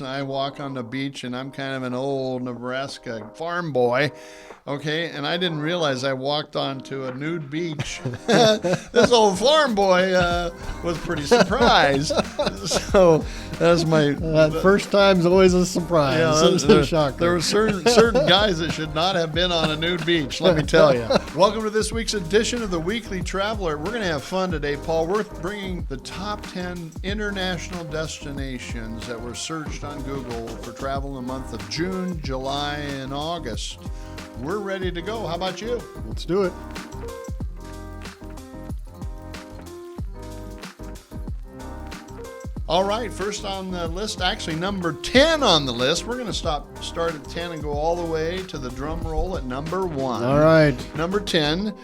I walk on the beach, and I'm kind of an old Nebraska farm boy, okay? And I didn't realize I walked onto a nude beach. This old farm boy was pretty surprised. So that's my... That first time's always a surprise. Yeah, It's a shocker. there were certain guys that should not have been on a nude beach, let me tell you. Welcome to this week's edition of the Weekly Traveler. We're going to have fun today, Paul. We're bringing the top 10 international destinations that were searched on Google for travel in the month of June, July, and August. We're ready to go. How about you? Let's do it. All right, first on the list, actually number 10 on the list. We're going to start at 10 and go all the way to the drum roll at number 1. All right. Number 10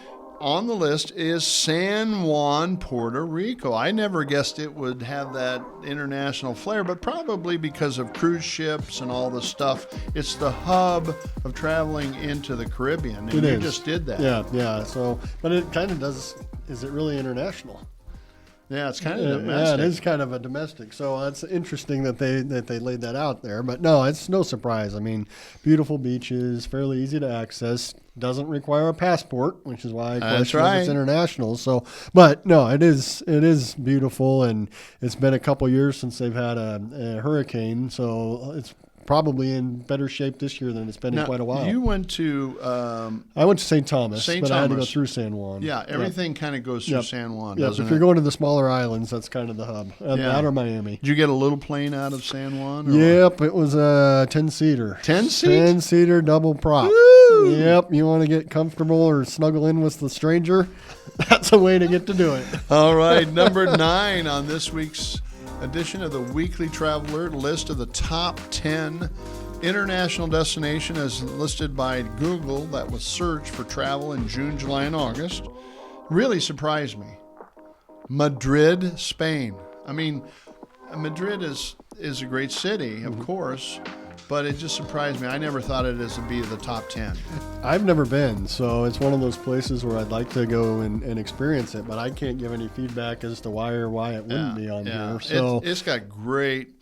on the list is San Juan, Puerto Rico. I never guessed it would have that international flair, but probably because of cruise ships and all the stuff. It's the hub of traveling into the Caribbean, and you just did that. Yeah. So, but it kind of does. Is it really international? Yeah, it's kind of domestic. Yeah, it is kind of a domestic. So it's interesting that they laid that out there. But no, it's no surprise. I mean, beautiful beaches, fairly easy to access, doesn't require a passport, which is why I question if it's international. So, but no, it is beautiful, and it's been a couple years since they've had a hurricane, so it's probably in better shape this year than it's been in quite a while. You went to... I went to St. Thomas, but I had to go through San Juan. Yeah, everything kind of goes through San Juan, doesn't it? If you're going to the smaller islands, that's kind of the hub. That or Miami. Did you get a little plane out of San Juan? Yep, it was a 10-seater. 10-seat? 10-seater double prop. Woo! Yep, you want to get comfortable or snuggle in with the stranger? That's a way to get to do it. All right, number 9 on this week's edition of the Weekly Traveler list of the top 10 international destination as listed by Google that was searched for travel in June, July, and August. Really surprised me. Madrid, Spain. I mean, Madrid is a great city, of course, but it just surprised me. I never thought it as to be the top 10. I've never been, so it's one of those places where I'd like to go and experience it, but I can't give any feedback as to why it wouldn't be on here. So it's got great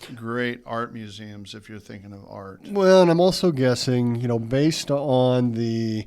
art museums if you're thinking of art. Well, and I'm also guessing, based on the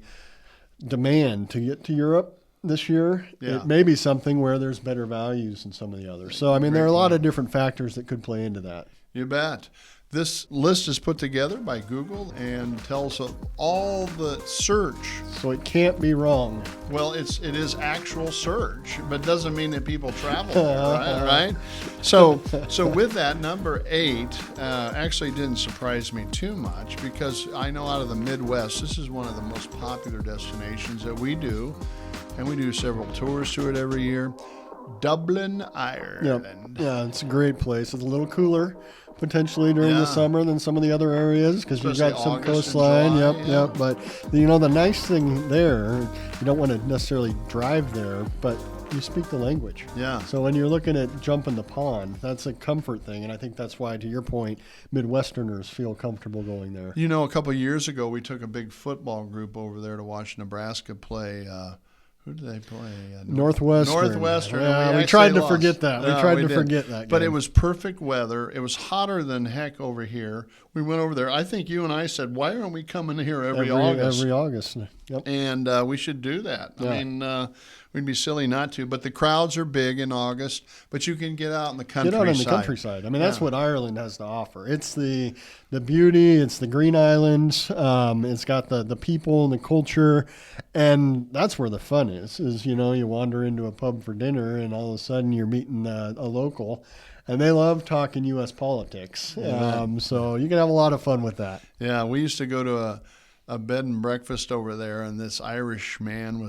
demand to get to Europe this year, it may be something where there's better values than some of the others. So, I mean, there are a lot of different factors that could play into that. You bet. This list is put together by Google and tells of all the search. So it can't be wrong. Well, it is actual search, but doesn't mean that people travel there, right? So with that, number 8 actually didn't surprise me too much because I know out of the Midwest, this is one of the most popular destinations that we do, and we do several tours to it every year. Dublin, Ireland. Yeah, it's a great place. It's a little cooler potentially during the summer than some of the other areas because you've got some coastline. Yep. But the nice thing there, you don't want to necessarily drive there, but you speak the language. Yeah. So when you're looking at jumping the pond, that's a comfort thing, and I think that's why, to your point, Midwesterners feel comfortable going there. A couple of years ago, we took a big football group over there to watch Nebraska play. Who did they play? Northwestern. Yeah, we tried to forget that. Forget that game. But it was perfect weather. It was hotter than heck over here. We went over there. I think you and I said, why aren't we coming here every August? Every August. Yep. And we should do that. Yeah. I mean, we'd be silly not to. But the crowds are big in August. But you can get out in the countryside. I mean, that's what Ireland has to offer. It's the beauty. It's the green islands. It's got the people and the culture. And that's where the fun is you wander into a pub for dinner and all of a sudden you're meeting a local. And they love talking U.S. politics. So you can have a lot of fun with that. Yeah, we used to go to a bed and breakfast over there, and this Irish man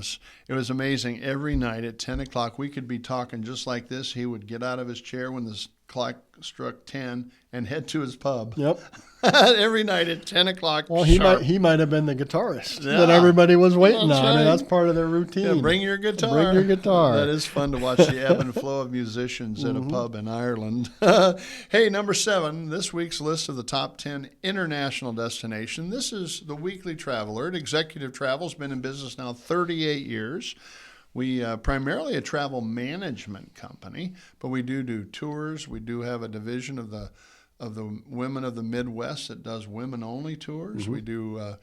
it was amazing. Every night at 10 o'clock, we could be talking just like this. He would get out of his chair when the clock struck 10 and head to his pub. Yep. Every night at 10 o'clock. Well, he might have been the guitarist that everybody was waiting on, and that's part of their routine. Yeah, bring your guitar. That is fun to watch the ebb and flow of musicians at a pub in Ireland. Hey, number 7, this week's list of the top 10 international destinations. This is the Weekly Traveler. Executive Travel's been in business now 38 years. We primarily a travel management company, but we do tours. We do have a division of the of the women of the Midwest that does women-only tours. We do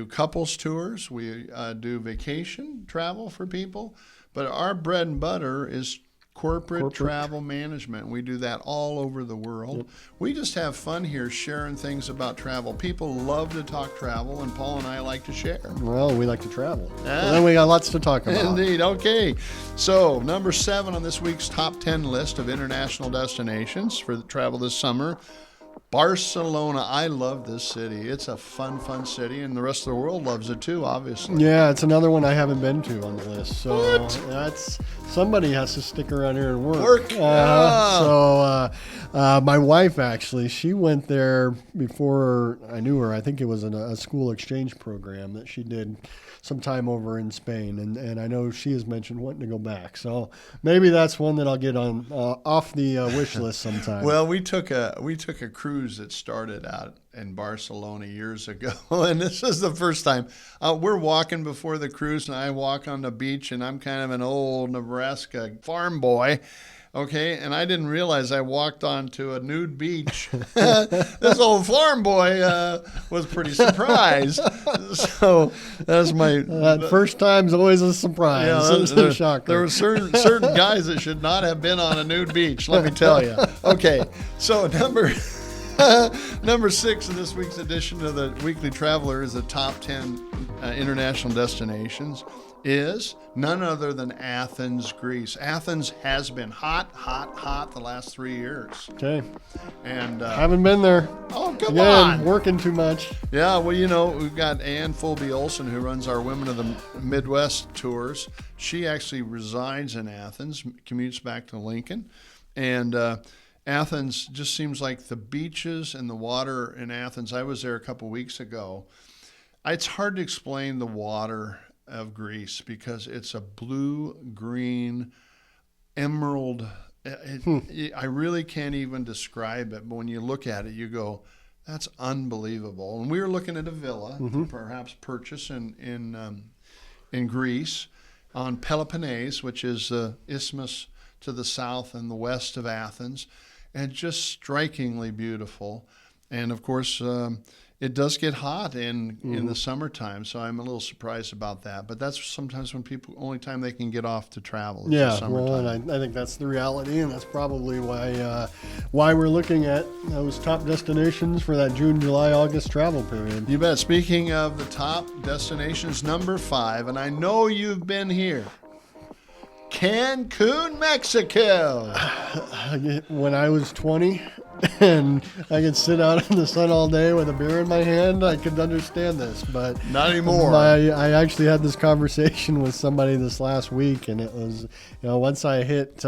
couples tours. We do vacation travel for people. But our bread and butter is corporate travel management. We do that all over the world. Yep. We just have fun here sharing things about travel. People love to talk travel, and Paul and I like to share. Well, we like to travel. So then we got lots to talk about. Indeed. Okay. So, number 7 on this week's top 10 list of international destinations for travel this summer, Barcelona. I love this city. It's a fun city, and the rest of the world loves it too, obviously. Yeah, it's another one I haven't been to on the list. So what? That's somebody has to stick around here and work. My wife actually, she went there before I knew her. I think it was a school exchange program that she did some time over in Spain, and I know she has mentioned wanting to go back. So maybe that's one that I'll get on off the wish list sometime. Well, we took a cruise that started out in Barcelona years ago, and this is the first time. We're walking before the cruise, and I walk on the beach, and I'm kind of an old Nebraska farm boy. Okay, and I didn't realize I walked onto a nude beach. This old farm boy was pretty surprised. So that's my... That first time's always a surprise. Yeah, It's a shocker. There were certain guys that should not have been on a nude beach, let me tell you. Okay, so number 6 in this week's edition of the Weekly Traveler is the top 10 international destinations is none other than Athens, Greece. Athens has been hot the last 3 years. Okay. And haven't been there. Oh, come on. Working too much. Yeah, well, we've got Ann Fulby Olson, who runs our Women of the Midwest tours. She actually resides in Athens, commutes back to Lincoln. And Athens just seems like the beaches and the water in Athens. I was there a couple weeks ago. It's hard to explain the water of Greece because it's a blue-green emerald. I really can't even describe it, but when you look at it, you go, that's unbelievable. And we were looking at a villa to perhaps purchase in Greece on Peloponnese, which is the isthmus to the south and the west of Athens, and just strikingly beautiful. And of course, it does get hot in the summertime, so I'm a little surprised about that. But that's sometimes when only time they can get off to travel is the summertime. Well, and I think that's the reality, and that's probably why we're looking at those top destinations for that June, July, August travel period. You bet. Speaking of the top destinations, number 5, and I know you've been here, Cancun, Mexico. When I was 20 and I could sit out in the sun all day with a beer in my hand, I could understand this, but not anymore. I actually had this conversation with somebody this last week, and it was, once I hit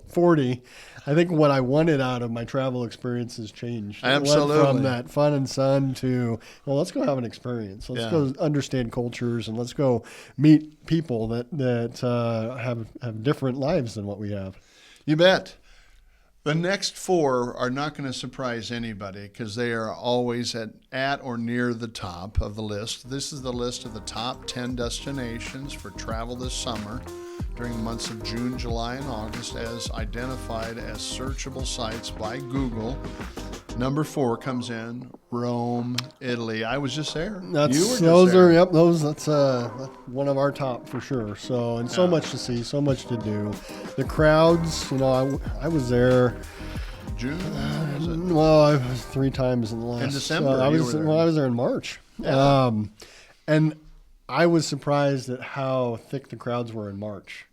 40, I think what I wanted out of my travel experience changed. Absolutely. It went from that fun and sun to, let's go have an experience. Let's go understand cultures, and let's go meet people that have different lives than what we have. You bet. The next 4 are not going to surprise anybody because they are always at or near the top of the list. This is the list of the top 10 destinations for travel this summer during the months of June, July, and August as identified as searchable sites by Google. Number 4 comes in Rome, Italy. I was just there. That's one of our top for sure. So, and so much to see, so much to do. The crowds, I was there. June? Well, I was 3 times in the last. In December. I was there in March. Yeah. And I was surprised at how thick the crowds were in March.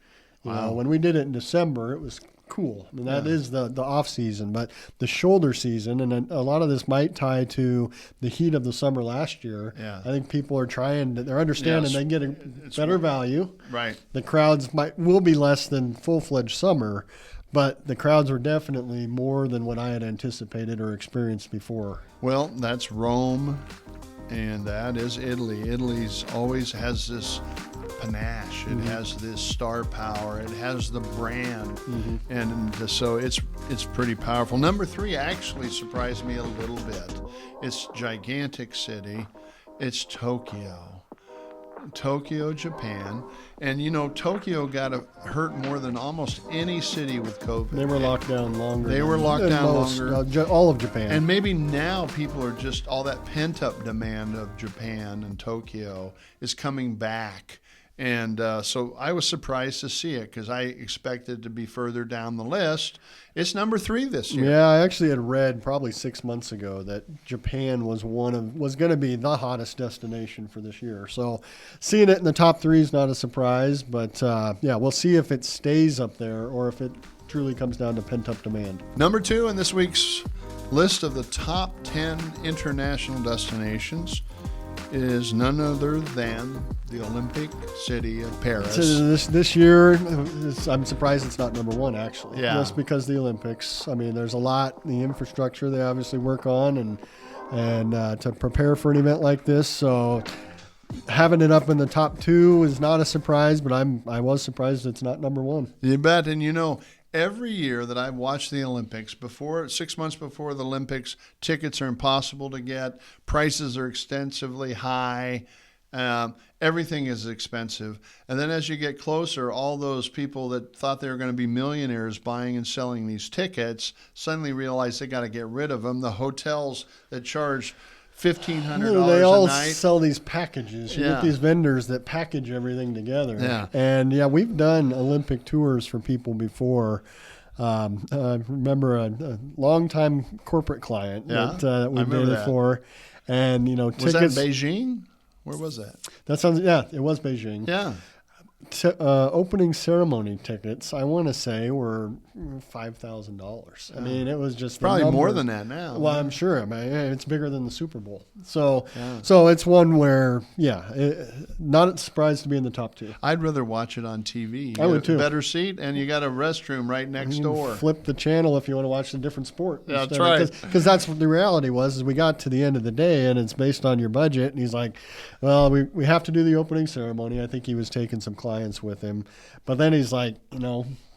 When we did it in December, it was cool. I mean, that is the off season, but the shoulder season, and a lot of this might tie to the heat of the summer last year. Yeah. I think people are they're understanding they can get a better value. Right. The crowds will be less than full-fledged summer, but the crowds were definitely more than what I had anticipated or experienced before. Well, that's Rome, and that is Italy. Italy's always has this panache. It has this star power. It has the brand, and so it's pretty powerful. Number 3 actually surprised me a little bit. It's gigantic city. It's Tokyo. Tokyo, Japan. And, Tokyo got hurt more than almost any city with COVID. They were locked down longer. They were locked down longer. All of Japan. And maybe now people are just, all that pent-up demand of Japan and Tokyo is coming back. And so I was surprised to see it because I expected it to be further down the list. It's number 3 this year. Yeah, I actually had read probably 6 months ago that Japan was going to be the hottest destination for this year. So seeing it in the top 3 is not a surprise, but we'll see if it stays up there or if it truly comes down to pent-up demand. Number 2 in this week's list of the top 10 international destinations is none other than the Olympic city of Paris. This year, I'm surprised it's not number 1, actually. Yeah. Just because the Olympics. I mean, there's a lot, the infrastructure they obviously work on and to prepare for an event like this. So having it up in the top 2 is not a surprise, but I was surprised it's not number 1. You bet. And every year that I've watched the Olympics, 6 months before the Olympics, tickets are impossible to get. Prices are extensively high. Everything is expensive. And then as you get closer, all those people that thought they were going to be millionaires buying and selling these tickets suddenly realize they got to get rid of them. The hotels that charge $1,500 a night. They all sell these packages. You Yeah. get these vendors that package everything together. Yeah. And we've done Olympic tours for people before. I remember a longtime corporate client that we did it for. And, tickets. Was that in Beijing? Where was that? That sounds, it was Beijing. Yeah. Opening ceremony tickets, I want to say, were $5,000. I mean, it was just probably more than that now. Well, I'm sure. I mean, it's bigger than the Super Bowl. So it's one where, not surprised to be in the top 2. I'd rather watch it on TV. I would too. Better seat, and you got a restroom right next door. Flip the channel if you want to watch a different sport. Yeah, that's right. Because that's what the reality was. Is we got to the end of the day, and it's based on your budget. And he's like, well, we have to do the opening ceremony. I think he was taking some clients with him. But then he's like,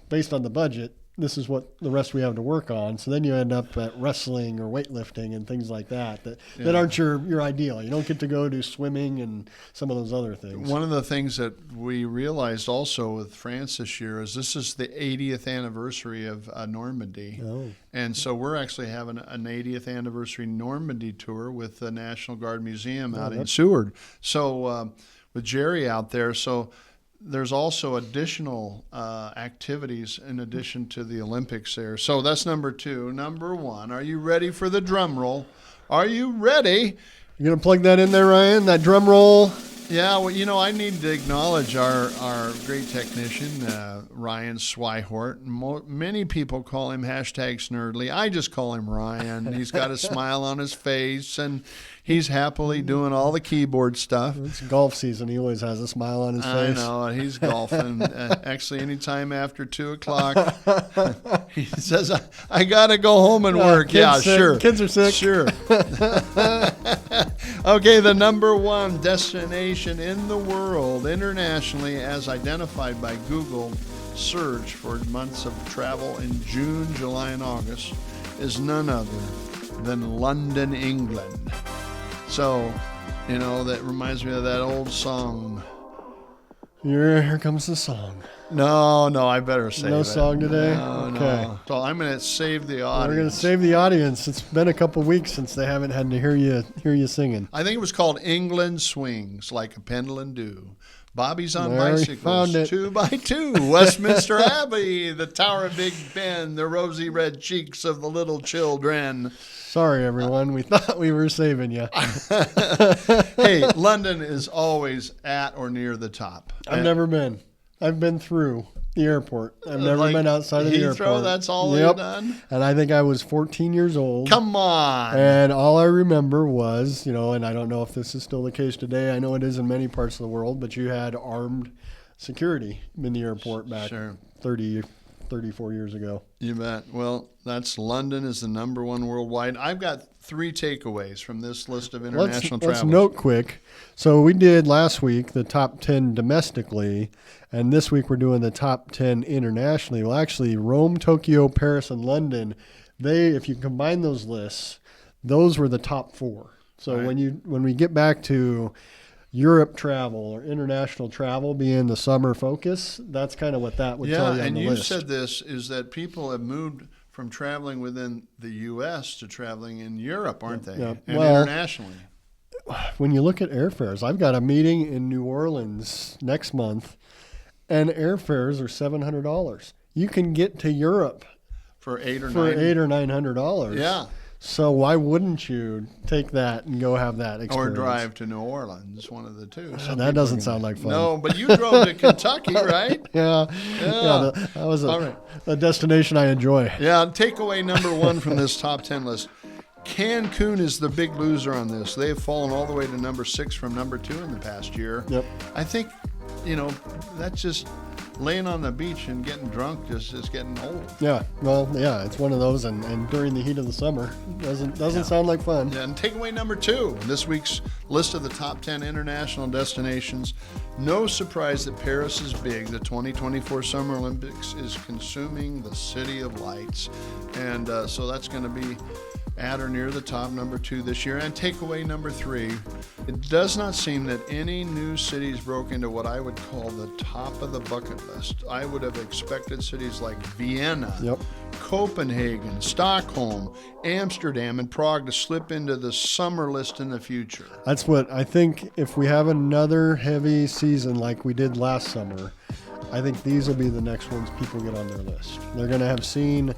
based on the budget, this is what the rest we have to work on. So then you end up at wrestling or weightlifting and things like that aren't your ideal. You don't get to go do swimming and some of those other things. One of the things that we realized also with France this year is this is the 80th anniversary of Normandy. Oh. And so we're actually having an 80th anniversary Normandy tour with the National Guard Museum out in Seward. So with Jerry out there, so there's also additional activities in addition to the Olympics there. So that's number 2. Number 1, are you ready for the drum roll? Are you ready? You going to plug that in there, Ryan? That drum roll? Yeah, well, I need to acknowledge our great technician, Ryan Swihort. Many people call him #Snurdly. I just call him Ryan. He's got a smile on his face, and he's happily doing all the keyboard stuff. It's golf season. He always has a smile on his face. I know. He's golfing. Actually, anytime after 2 o'clock, he says, I got to go home and work. Yeah, sick. Sure. Kids are sick. Sure. Okay, the number 1 destination in the world internationally as identified by Google search for months of travel in June, July, and August is none other than London, England. So, that reminds me of that old song. Here comes the song. No, I better save it. No song today? No. So I'm going to save the audience. We're going to save the audience. It's been a couple weeks since they haven't had to hear you singing. I think it was called England Swings Like a Pendulum Do. Bobby's on There, bicycles, found it. 2 by 2. Westminster Abbey, the Tower of Big Ben, the rosy red cheeks of the little children. Sorry, everyone. We thought we were saving you. Hey, London is always at or near the top. I've never been. I've been through the airport. I've never been outside of the Heathrow, airport. that's all you've done? And I think I was 14 years old. Come on. And all I remember was, and I don't know if this is still the case today. I know it is in many parts of the world, but you had armed security in the airport back 34 years ago. You bet. Well, London is the number 1 worldwide. I've got 3 takeaways from this list of international travelers. Let's note quick. So we did last week the top 10 domestically, and this week we're doing the top 10 internationally. Well, actually, Rome, Tokyo, Paris, and London, if you combine those lists, those were the top 4. So when we get back to Europe travel or international travel being the summer focus, that's kind of what that would tell you on the list. Yeah, and you said this, is that people have moved from traveling within the U.S. to traveling in Europe, aren't they? Yeah. And well, internationally. When you look at airfares, I've got a meeting in New Orleans next month, and airfares are $700. You can get to Europe for $800 or $900. Yeah. So why wouldn't you take that and go have that experience? Or drive to New Orleans, one of the two. That doesn't sound like fun. No, but you drove to Kentucky, right? Yeah. That was a destination I enjoy. Yeah, takeaway number 1 from this top 10 list. Cancun is the big loser on this. They've fallen all the way to number 6 from number 2 in the past year. Yep. I think, that's just laying on the beach and getting drunk is getting old. Yeah, well, yeah, it's one of those, and during the heat of the summer, doesn't sound like fun. Yeah, and takeaway number 2, this week's list of the top 10 international destinations. No surprise that Paris is big. The 2024 Summer Olympics is consuming the City of Lights, and so that's going to be at or near the top, number 2 this year. And takeaway number 3, it does not seem that any new cities broke into what I would call the top of the bucket list. I would have expected cities like Vienna, Copenhagen, Stockholm, Amsterdam, and Prague to slip into the summer list in the future. What I think. If we have another heavy season like we did last summer, I think these will be the next ones people get on their list. They're going to have seen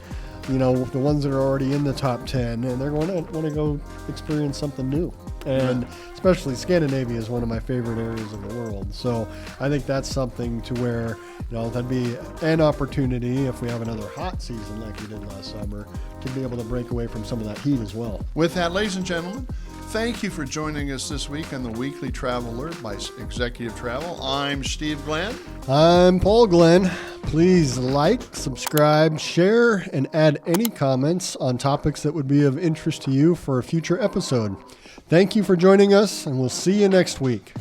the ones that are already in the top 10, and they're going to want to go experience something new. And especially Scandinavia is one of my favorite areas of the world. So I think that's something to where, that'd be an opportunity if we have another hot season like we did last summer to be able to break away from some of that heat as well. With that, ladies and gentlemen, thank you for joining us this week on the Weekly Travel Alert by Executive Travel. I'm Steve Glenn. I'm Paul Glenn. Please like, subscribe, share, and add any comments on topics that would be of interest to you for a future episode. Thank you for joining us, and we'll see you next week.